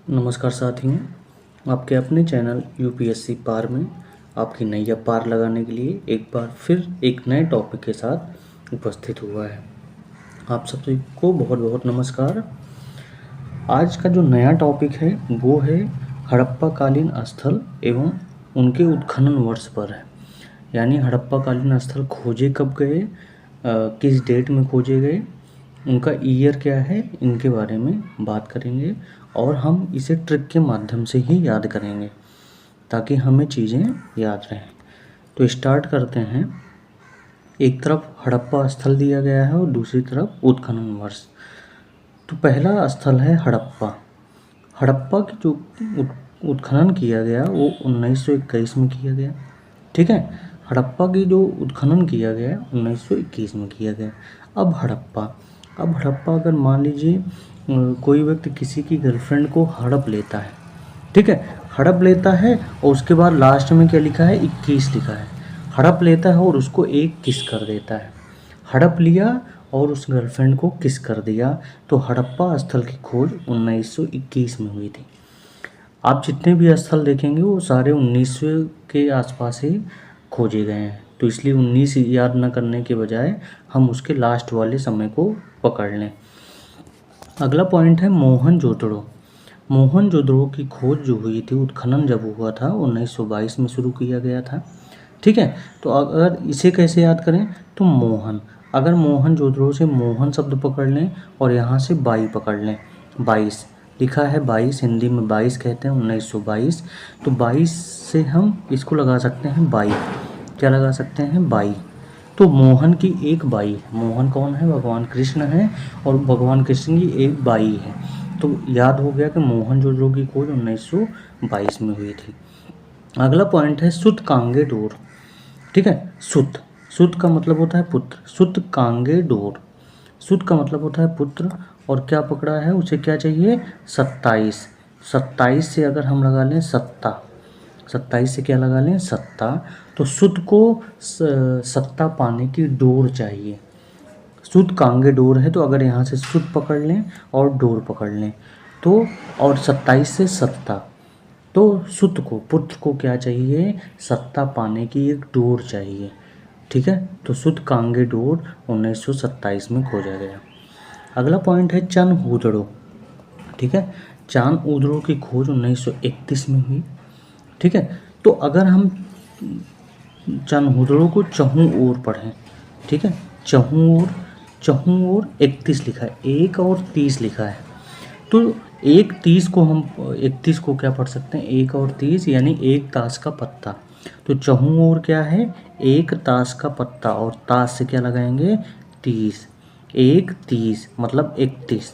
नमस्कार साथियों, आपके अपने चैनल यूपीएससी पार में आपकी नैया पार लगाने के लिए एक बार फिर एक नए टॉपिक के साथ उपस्थित हुआ है। आप सभी को बहुत बहुत नमस्कार। आज का जो नया टॉपिक है वो है हड़प्पा कालीन स्थल एवं उनके उत्खनन वर्ष पर है। यानी हड़प्पा कालीन स्थल खोजे कब गए, किस डेट में खोजे गए, उनका ईयर क्या है, इनके बारे में बात करेंगे और हम इसे ट्रिक के माध्यम से ही याद करेंगे ताकि हमें चीज़ें याद रहें। तो स्टार्ट करते हैं। एक तरफ हड़प्पा स्थल दिया गया है और दूसरी तरफ उत्खनन वर्ष। तो पहला स्थल है हड़प्पा। हड़प्पा की जो उत्खनन किया गया वो 1921 में किया गया। ठीक है, हड़प्पा की जो उत्खनन किया गया 1921 में किया गया। अब हड़प्पा अगर मान लीजिए कोई व्यक्ति किसी की गर्लफ्रेंड को हड़प लेता है, ठीक है, हड़प लेता है और उसके बाद लास्ट में क्या लिखा है, 21 लिखा है। हड़प लेता है और उसको एक किस कर देता है। हड़प लिया और उस गर्लफ्रेंड को किस कर दिया, तो हड़प्पा स्थल की खोज 1921 में हुई थी। आप जितने भी स्थल देखेंगे वो सारे 19वें के आसपास ही खोजे गए हैं, तो इसलिए 19 याद न करने के बजाय हम उसके लास्ट वाले समय को पकड़ लें। अगला पॉइंट है मोहनजोदड़ो। मोहनजोदड़ो की खोज जो हुई थी, उत्खनन जब हुआ था 1922 में शुरू किया गया था। ठीक है, तो अगर इसे कैसे याद करें, तो मोहन, अगर मोहनजोदड़ो से मोहन शब्द पकड़ लें और यहाँ से बाई पकड़ लें, 22 लिखा है, 22 हिंदी में 22 कहते हैं, 1922, तो 22 से हम इसको लगा सकते हैं बाई। क्या लगा सकते हैं, बाई। तो मोहन की एक बाई, मोहन कौन है, भगवान कृष्ण है, और भगवान कृष्ण की एक बाई है। तो याद हो गया कि मोहनजोदड़ो की खोज 1922 में हुई थी। अगला पॉइंट है सुत कांगे डोर। ठीक है, सुत का मतलब होता है पुत्र, सुत कांगे डोर, सुत का मतलब होता है पुत्र, और क्या पकड़ा है उसे, क्या चाहिए, 27। 27 से अगर हम लगा लें सत्ता, 27 से क्या लगा लें, सत्ता, तो सुत को सत्ता पाने की डोर चाहिए। सुत कांगे डोर है, तो अगर यहाँ से सुत पकड़ लें और डोर पकड़ लें तो, और 27 से सत्ता, तो सुत को, पुत्र को क्या चाहिए, सत्ता पाने की एक डोर चाहिए। ठीक है, तो सुत कांगे डोर 1927 में खोजा गया। अगला पॉइंट है चन हुदड़ो। ठीक है, चांद उदड़ो की खोज 1931 में हुई। ठीक है, तो अगर हम चंद हुदड़ो को चहूँ ओर पढ़ें, ठीक है, चहूँ ओर 31 लिखा है, 1 और 30 लिखा है, तो 1 30 को हम 31 को क्या पढ़ सकते हैं, 1 और 30 यानी 1 ताश का पत्ता। तो चहूँ ओर क्या है, 1 ताश का पत्ता, और ताश से क्या लगाएंगे, 30, 1 30 मतलब 31।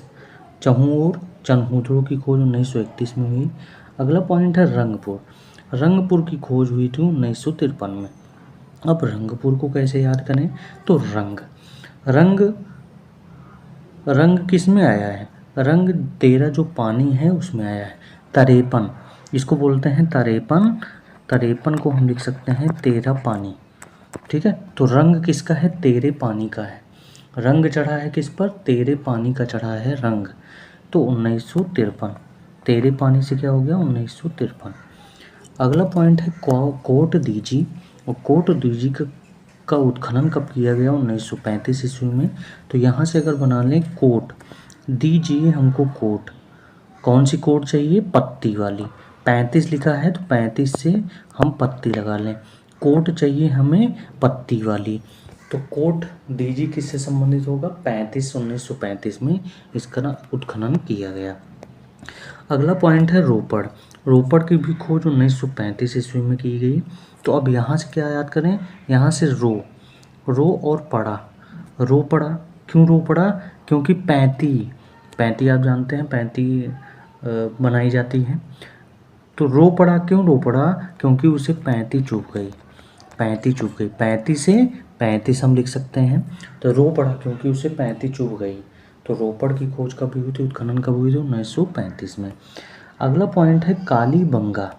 चहूँ ओर चनहुदड़ो की खोज 1931 में हुई। अगला पॉइंट है रंगपुर। रंगपुर की खोज हुई थी 1953 में। अब रंगपुर को कैसे याद करें, तो रंग किस में आया है, रंग तेरा जो पानी है उसमें आया है। तरेपन, इसको बोलते हैं तरेपन, तरेपन को हम लिख सकते हैं तेरा पानी। ठीक है, तो रंग किसका है, तेरे पानी का है। रंग चढ़ा है किस पर, तेरे पानी का चढ़ा है रंग, तो 1953। तेरे पानी से क्या हो गया, 1953। अगला पॉइंट है कोट दीजी। और कोट दीजी का उत्खनन कब किया गया, 1935 ईस्वी में। तो यहाँ से अगर बना लें कोट, दीजिए हमको कोट, कौन सी कोट चाहिए, पत्ती वाली, 35 लिखा है तो 35 से हम पत्ती लगा लें, कोट चाहिए हमें पत्ती वाली, तो कोट दीजी किससे संबंधित होगा, 1935 में इसका उत्खनन किया गया। अगला पॉइंट है रोपड़। रोपड़ की भी खोज 1935 ईस्वी में की गई। तो अब यहाँ से क्या याद करें, यहाँ से रो और पड़ा, रो पड़ा, क्यों रो पड़ा, क्योंकि 35 आप जानते हैं 35 बनाई जाती है, तो रो पड़ा, क्यों रो पड़ा, क्योंकि उसे 35 चुभ गई, 35 से 35 हम लिख सकते हैं, तो रो पड़ा क्योंकि उसे 35 चुभ गई। तो रोपड़ की खोज कब हुई थी, उत्खनन कब हुई थी, 1935 में। अगला पॉइंट है कालीबंगा।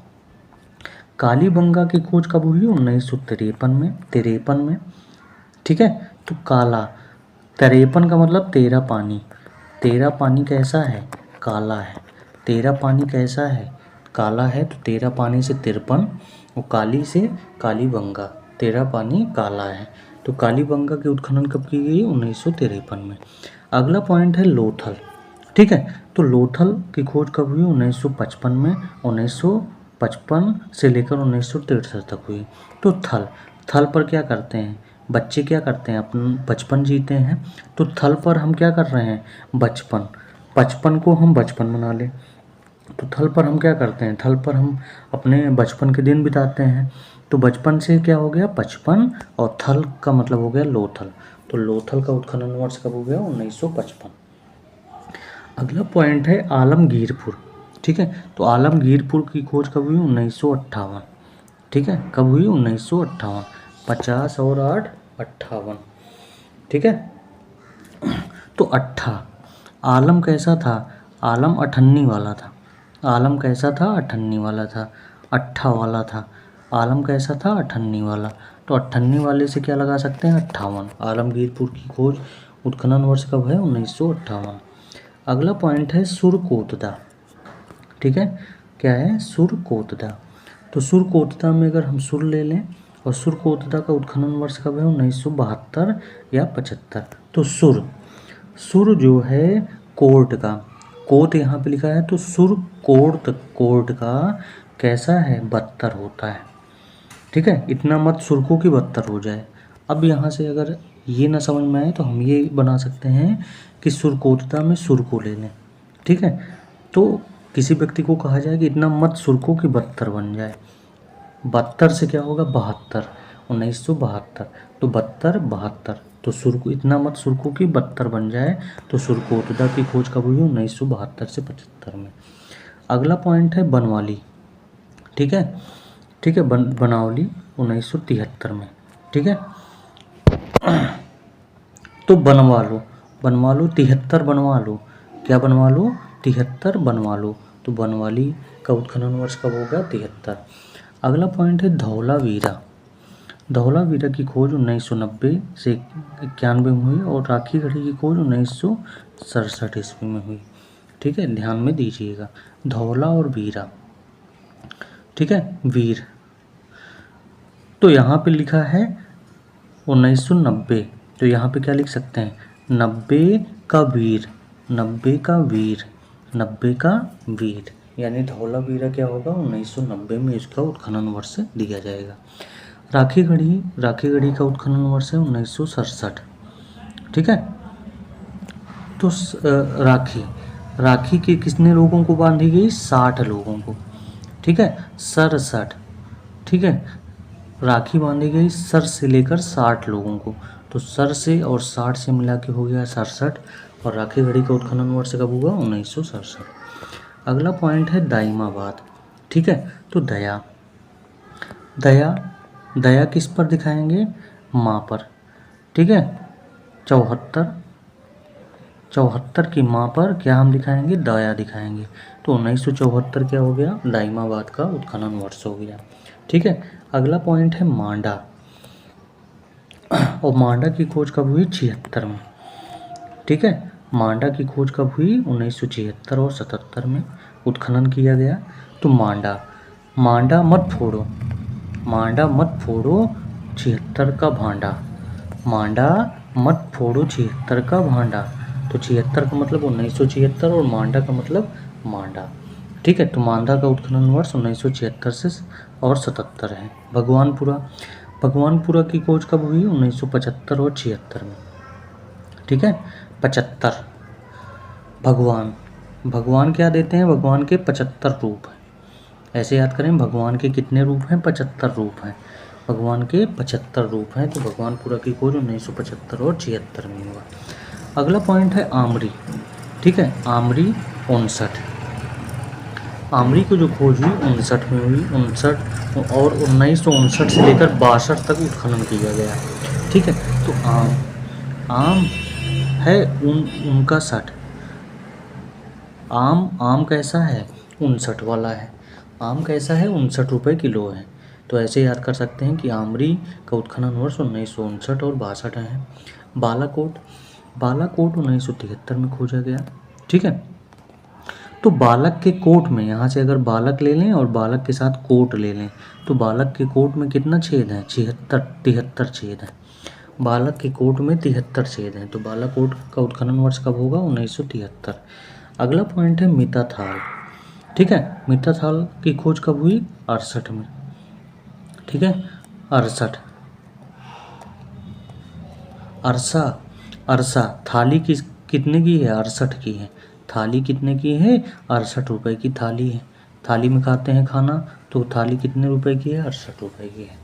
कालीबंगा की खोज कब हुई, 1953 में। ठीक है, तो काला, 53 का मतलब तेरा पानी, तेरा पानी कैसा है, काला है, तेरा पानी कैसा है, काला है, तो तेरा पानी से तिरपन और काली से कालीबंगा, तेरा पानी काला है। तो कालीबंगा की उत्खनन कब की गई? 1953 में। अगला पॉइंट है लोथल। ठीक है, तो लोथल की खोज कब हुई? 1955 में। 1955 से लेकर 1963 तक हुई। तो थल पर क्या करते हैं बच्चे, क्या करते हैं, अपन बचपन जीते हैं, तो थल पर हम क्या कर रहे हैं? बचपन को हम बचपन मना लें, तो थल पर हम क्या करते हैं? थल पर हम अपने बचपन के दिन बिताते हैं। तो बचपन से क्या हो गया? बचपन, और थल का मतलब हो गया लोथल। तो लोथल का उत्खनन वर्ष कब हो गया? 1955। अगला पॉइंट है आलमगीरपुर। ठीक है, तो आलमगीरपुर की खोज कब हुई? 1958। ठीक है, कब हुई? 1958। 50 और 8 58। ठीक है, तो आलम कैसा था? आलम अठन्नी वाला था। आलम कैसा था? अठन्नी वाला था, अट्ठा वाला था। आलम कैसा था? अठन्नी वाला। तो अठन्नी वाले से क्या लगा सकते हैं? 58। आलमगीरपुर की खोज उत्खनन वर्ष कब है? 1958। अगला पॉइंट है सुरकोतदा। ठीक है, क्या है? सुरकोतदा। तो सुरकोतदा में अगर हम सुर ले लें, और सुरकोतदा का उत्खनन वर्ष कब है? 1972 या 75। तो सुर जो है कोर्ट का, कोट यहाँ पे लिखा है, तो सुर कोर्ट का कैसा है? 72 होता है। ठीक है, इतना मत सुरकों की 72 हो जाए। अब यहाँ से अगर ये ना समझ में आए तो हम ये बना सकते हैं कि सुरकोतदा में सुर को ले लें। ठीक है, तो किसी व्यक्ति को कहा जाए कि इतना मत सुरकों की 72 बन जाए। 72 से क्या होगा? 72, 1972। तो 72 72, तो सुरको इतना मत सुरकों की 72 बन जाए। तो सुरकोतदा की खोज कब हुई? 1972 से 75 में। अगला पॉइंट है बनवाली। ठीक है, बनावली 1973 में। ठीक है, तो बनवा लो 73 बनवा लो। क्या बनवा लो? 73 बनवा लो। तो बनवाली का उत्खनन वर्ष कब होगा? 73। अगला पॉइंट है धौलावीरा। धौलावीरा की खोज 1990 से 91 में हुई, और राखी गढ़ी की खोज 1967 ईस्वी में हुई। ठीक है, ध्यान में दीजिएगा, धौला और वीरा। ठीक है, वीर, तो यहाँ पे लिखा है 1990, तो यहाँ पे क्या लिख सकते हैं? 90 का वीर, 90 का वीर, 90 का वीर, यानी धौलावीरा क्या होगा? 1990 में इसका उत्खनन वर्ष दिया जाएगा। राखी गढ़ी का उत्खनन वर्ष है 1967। ठीक है, तो राखी के कितने लोगों को बांधी गई? 60 लोगों को। ठीक है, 67। ठीक है, राखी बांधी गई सर से लेकर 60 लोगों को, तो सर से और 60 से मिला के हो गया 67, और राखी गढ़ी का उत्खनन वर्ष कब हुआ? 1967। अगला पॉइंट है दाइमाबाद। ठीक है, तो दया किस पर दिखाएंगे? माँ पर। ठीक है, 74 की माँ पर क्या हम दिखाएंगे? दया दिखाएंगे। तो 1974 क्या हो गया? दाइमाबाद का उत्खनन वर्ष हो गया। ठीक है, अगला पॉइंट है मांडा, और मांडा की खोज कब हुई? 76 में। ठीक है, मांडा की खोज कब हुई? 1976 और 77 में उत्खनन किया गया। तो मांडा मत फोड़ो 76 का भांडा, मांडा मत फोड़ो 76 का भांडा। तो 76 का मतलब 1976, और मांडा का मतलब मांडा। ठीक है, तो मांडा का उत्खनन वर्ष 1976 से और 77 है। भगवानपुरा की खोज कब हुई? 1975 और 76 में। ठीक है, 75, भगवान क्या देते हैं? भगवान के 75 रूप हैं। ऐसे याद करें, भगवान के कितने रूप हैं? 75 रूप हैं। भगवान के 75 रूप हैं, तो भगवानपुरा की खोज 1975 और 76 में हुआ। अगला पॉइंट है आमरी। ठीक है, आमरी 59। आमरी को जो खोज हुई 59 में हुई, 59 और 1959 से लेकर 62 तक उत्खनन किया गया। ठीक है, तो आम है उनका 60। आम कैसा है? 59 वाला है। आम कैसा है? 59 रुपये किलो है। तो ऐसे याद कर सकते हैं कि आमरी का उत्खनन वर्ष 1959 और 62 है। बालाकोट 1973 में खोजा गया। ठीक है, तो तो बालक के कोट में, यहाँ से अगर बालक ले लें और बालक के साथ कोट ले लें, तो बालक के कोट में कितना छेद है? 73 छेद है। बालक के कोट में 73 छेद हैं, तो बालक कोट का उत्खनन वर्ष कब होगा? 1973। अगला पॉइंट है मिताथाल। ठीक है, मिताथाल की खोज कब हुई? 68 में। ठीक है, 68। अरसा थाली कितने की है? 68 की है। थाली कितने की है? 68 रुपए की थाली है। थाली में खाते हैं खाना, तो थाली कितने रुपए की है? 68 रुपए की है।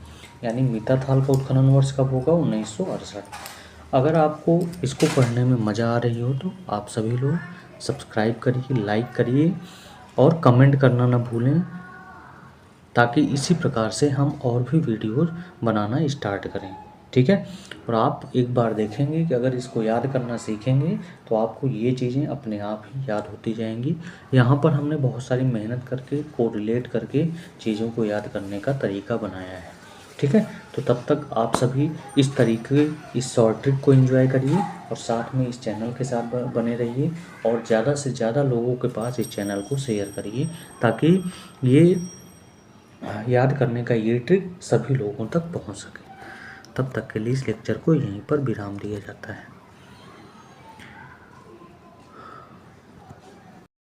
यानी मिताथाल का उत्खनन वर्ष कब होगा? 1968। अगर आपको इसको पढ़ने में मज़ा आ रही हो तो आप सभी लोग सब्सक्राइब करिए, लाइक करिए और कमेंट करना ना भूलें, ताकि इसी प्रकार से हम और भी वीडियोज़ बनाना स्टार्ट करें। ठीक है, और आप एक बार देखेंगे कि अगर इसको याद करना सीखेंगे तो आपको ये चीज़ें अपने आप ही याद होती जाएंगी। यहाँ पर हमने बहुत सारी मेहनत करके कोरिलेट करके चीज़ों को याद करने का तरीका बनाया है। ठीक है, तो तब तक आप सभी इस तरीके, इस शॉर्ट ट्रिक को एंजॉय करिए और साथ में इस चैनल के साथ बने रहिए और ज़्यादा से ज़्यादा लोगों के पास इस चैनल को शेयर करिए, ताकि ये याद करने का ये ट्रिक सभी लोगों तक पहुंच सके। तब तक के लिए इस लेक्चर को यहीं पर विराम दिया जाता है।